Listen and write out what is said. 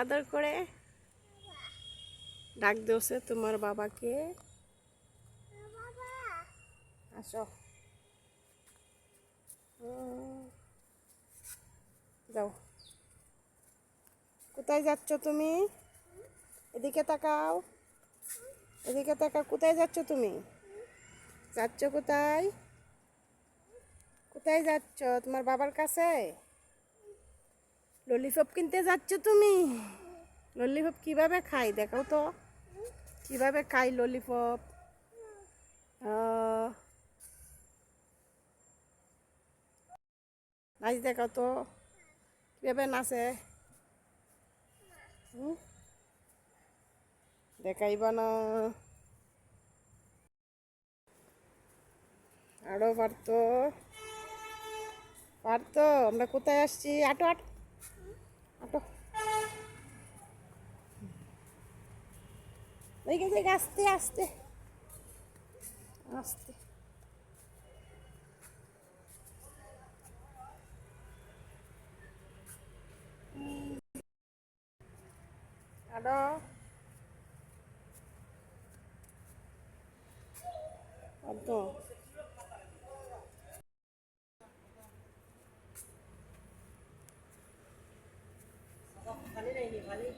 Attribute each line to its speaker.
Speaker 1: আদর করে ডাক দিওছে তোমার বাবাকে। আসো, যাও। কোথায় যাচ্ছ তুমি? এদিকে তাকাও, এদিকে তাকাও। কোথায় যাচ্ছ তুমি? যাচ্ছ কোথায়? কোথায় যাচ্ছ? তোমার বাবার কাছে? ললিপপ কিনতে যাচ্ছ তুমি? ললিপপ কিভাবে খাই দেখাও তো, কিভাবে খাই ললিপপ। নাচ দেখাও তো, কিভাবে নাচে। দেখাইবা না? আরো পারতো, পারতো। আমরা কোথায় আসছি? আটো আটো আটো। আস্তে আস্তে আস্তে। আটো আটো। খালি